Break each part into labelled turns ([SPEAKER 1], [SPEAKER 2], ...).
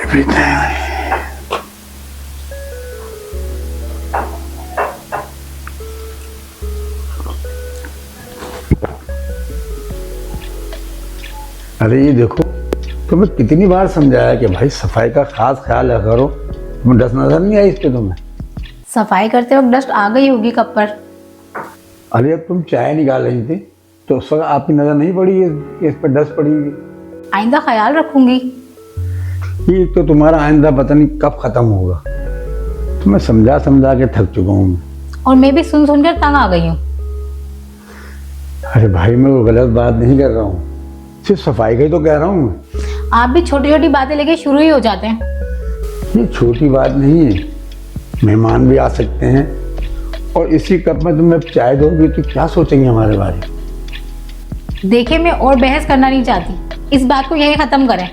[SPEAKER 1] everything. अरे ये देखो, तुम्हें कितनी बार समझाया कि भाई सफाई का खास ख्याल रखा करो। तुम्हें डस्ट नजर नहीं आई इस पे तुम्हें?
[SPEAKER 2] सफाई करते वक्त डस्ट आ गई होगी कप पर।
[SPEAKER 1] अरे अब तुम चाय निकाल रही थी तो उस वक्त आपकी नजर नहीं पड़ी है कि इस पर डस्ट पड़ी हुई?
[SPEAKER 2] आइंदा ख्याल रखूंगी।
[SPEAKER 1] ये तो तुम्हारा आइंदा पता नहीं कब खत्म होगा। तुम्हें समझा समझा के थक चुका हूँ मैं।
[SPEAKER 2] और मैं भी सुन सुन कर तंग आ गई हूँ।
[SPEAKER 1] अरे भाई मैं वो गलत बात नहीं कर रहा हूँ, सिर्फ सफाई का ही तो कह रहा हूँ मैं।
[SPEAKER 2] आप भी छोटी छोटी बातें लेके शुरू ही हो जाते हैं।
[SPEAKER 1] ये छोटी बात नहीं है, मेहमान भी आ सकते हैं और इसी कप में तुम अब चाय दोगी तो क्या सोचेंगे हमारे बारे में?
[SPEAKER 2] देखिए, मैं और बहस करना नहीं चाहती, इस बात को यही खत्म करें।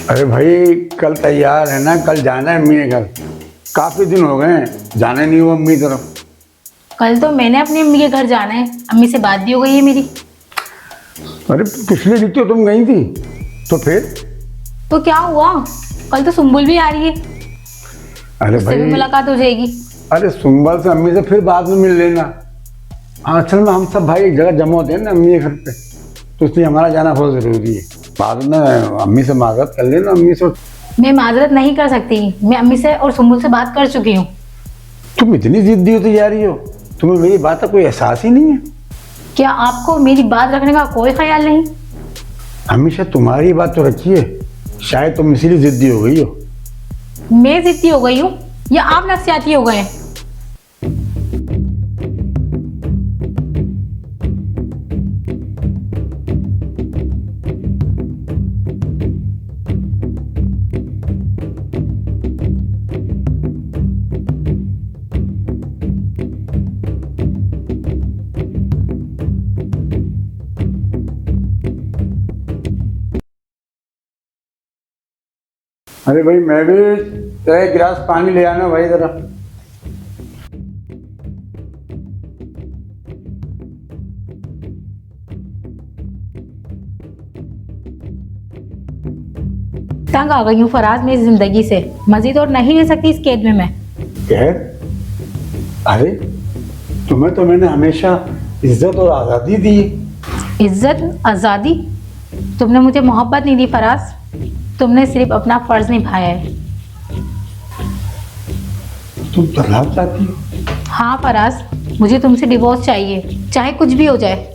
[SPEAKER 1] अरे भाई कल तैयार है ना, कल जाना है अम्मी के घर। काफी दिन हो गए हैं जाने नहीं हुआ अम्मी तरफ।
[SPEAKER 2] कल तो मैंने अपनी अम्मी के घर जाना है, अम्मी से बात भी हो गई है मेरी।
[SPEAKER 1] अरे पिछले वीक तो तुम गई थी, तो फिर?
[SPEAKER 2] तो क्या हुआ, कल तो सुम्बुल भी आ रही है,
[SPEAKER 1] अरे
[SPEAKER 2] उससे भी
[SPEAKER 1] भाई
[SPEAKER 2] मुलाकात हो जाएगी।
[SPEAKER 1] अरे सुंबल से अम्मी से फिर बाद में मिल लेना। असल में हम सब भाई एक जगह जमा होते हैं ना अम्मी के घर पे, तो इसलिए हमारा जाना बहुत जरूरी है। बाद में अम्मी से माजरत कर लेना। अम्मी से
[SPEAKER 2] मैं माजरत नहीं कर सकती, मैं अम्मी से और सुम्बुल से बात कर चुकी हूँ।
[SPEAKER 1] तुम इतनी जिद्दी होती जा रही हो, तुम्हें मेरी बात का कोई एहसास ही नहीं है?
[SPEAKER 2] क्या आपको मेरी बात रखने का कोई ख्याल नहीं?
[SPEAKER 1] हमेशा तुम्हारी बात तो रखी है, शायद तुम इसीलिए जिद्दी हो गई हो।
[SPEAKER 2] मैं जिद्दी हो गई हूँ या आप नफसियाती हो गए?
[SPEAKER 1] अरे भाई मैं भी एक गिलास पानी ले आना भाई जरा।
[SPEAKER 2] तंग आ गई हूँ फराज मेरी जिंदगी से, मजीद और नहीं रह सकती इस कैद में मैं।
[SPEAKER 1] खैर, अरे तुम्हें तो मैंने हमेशा इज्जत और आज़ादी दी है।
[SPEAKER 2] इज्जत आज़ादी? तुमने मुझे मोहब्बत नहीं दी फराज, तुमने सिर्फ अपना फर्ज निभाया है।
[SPEAKER 1] तुम तलाक चाहती हो?
[SPEAKER 2] हाँ फराज, मुझे तुमसे डिवोर्स चाहिए, चाहे कुछ भी हो जाए।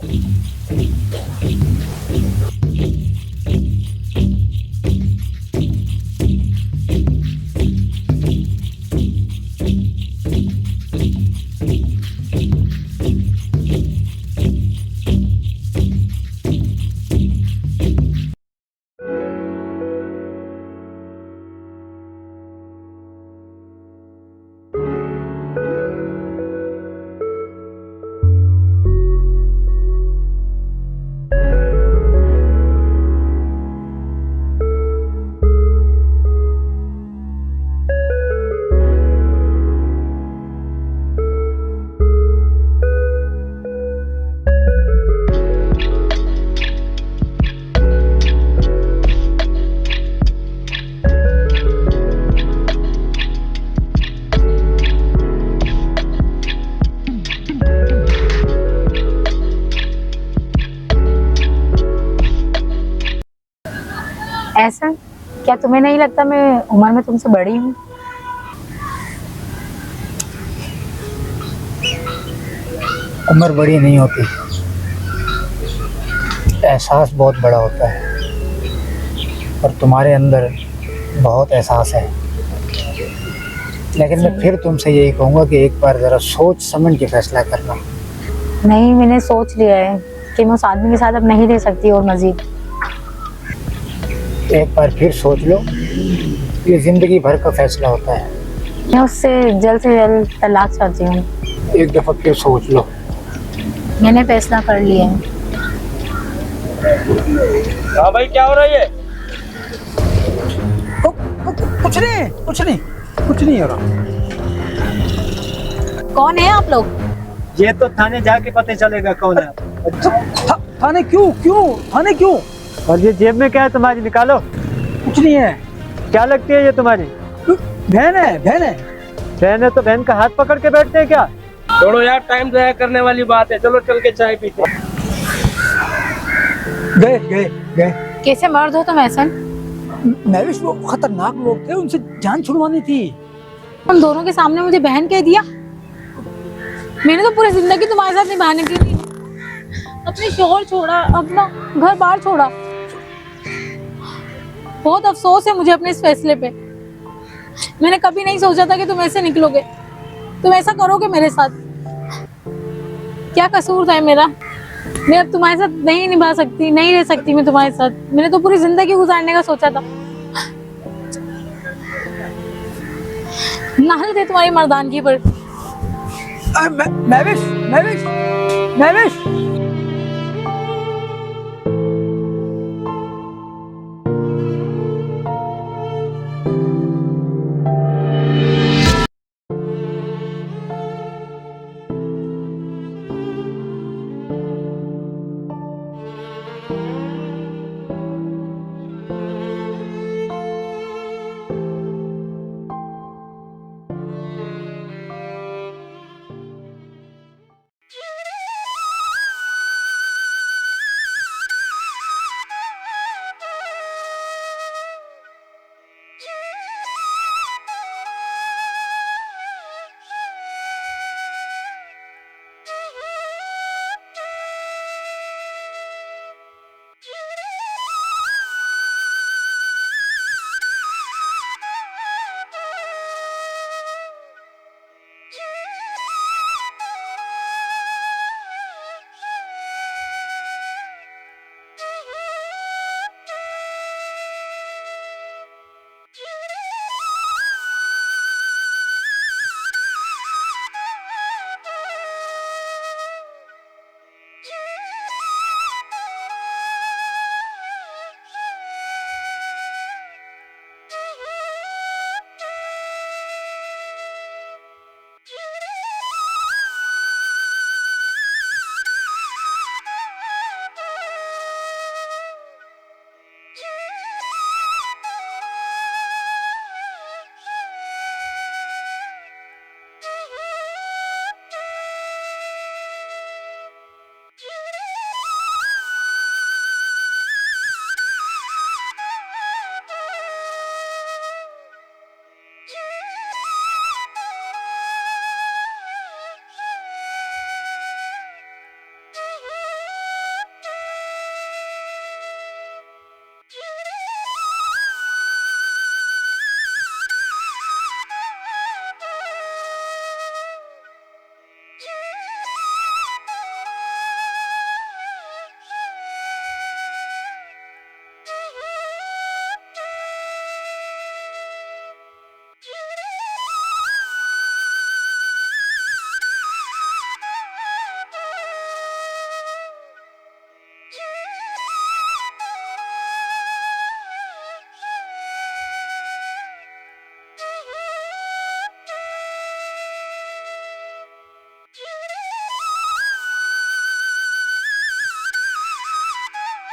[SPEAKER 2] ऐसा क्या तुम्हें नहीं लगता मैं उम्र में तुमसे बड़ी हूँ?
[SPEAKER 3] उम्र बड़ी नहीं होती, एहसास बहुत बड़ा होता है और तुम्हारे अंदर बहुत एहसास है। लेकिन मैं फिर तुमसे यही कहूँगा कि एक बार ज़रा सोच समझ के फैसला करना।
[SPEAKER 2] नहीं, मैंने सोच लिया है कि मैं उस आदमी के साथ अब नहीं रह सकती और मजीद।
[SPEAKER 3] एक बार फिर सोच लो, ये ज़िंदगी भर का फैसला होता है।
[SPEAKER 2] मैं उससे जल्द से जल्द तलाक चाहती हूँ।
[SPEAKER 3] एक दफ़ा फिर सोच लो।
[SPEAKER 2] मैंने फैसला कर लिया है।
[SPEAKER 4] हाँ भाई क्या हो रहा है ये?
[SPEAKER 3] कुछ नहीं कुछ नहीं कुछ नहीं हो रहा।
[SPEAKER 2] कौन है आप लोग?
[SPEAKER 4] ये तो थाने जाके पता चलेगा कौन है।
[SPEAKER 3] थाने क्यों क्यों थाने क्यों?
[SPEAKER 4] और ये जेब में क्या है तुम्हारी, निकालो।
[SPEAKER 3] कुछ नहीं है।
[SPEAKER 4] क्या लगती है ये तुम्हारी?
[SPEAKER 3] बहन है बहन है।
[SPEAKER 4] बहन है तो बहन का हाथ पकड़ के बैठते हैं क्या? छोड़ो यार, टाइम जाया करने वाली बात है, चलो चल के चाय पीते।
[SPEAKER 3] गए गए गए।
[SPEAKER 2] कैसे मर्द हो तुम ऐसा?
[SPEAKER 3] महविश वो खतरनाक लोग थे, उनसे जान छुड़वानी थी।
[SPEAKER 2] तुम दोनों के सामने मुझे बहन कह दिया। मैंने तो पूरी जिंदगी तुम्हारे साथ निभाने के लिए अपने शोहर छोड़ा, अपना घर बार छोड़ा। बहुत अफसोस है मुझे अपने इस फैसले पे। मैंने कभी नहीं सोचा था कि तुम ऐसे निकलोगे, तुम ऐसा करोगे मेरे साथ। क्या कसूर था मेरा? मैं अब तुम्हारे साथ नहीं निभा सकती, नहीं रह सकती मैं तुम्हारे साथ। मैंने तो पूरी जिंदगी गुजारने का सोचा था। नाल थे तुम्हारी मर्दानगी पर।
[SPEAKER 3] महविश महविश महविश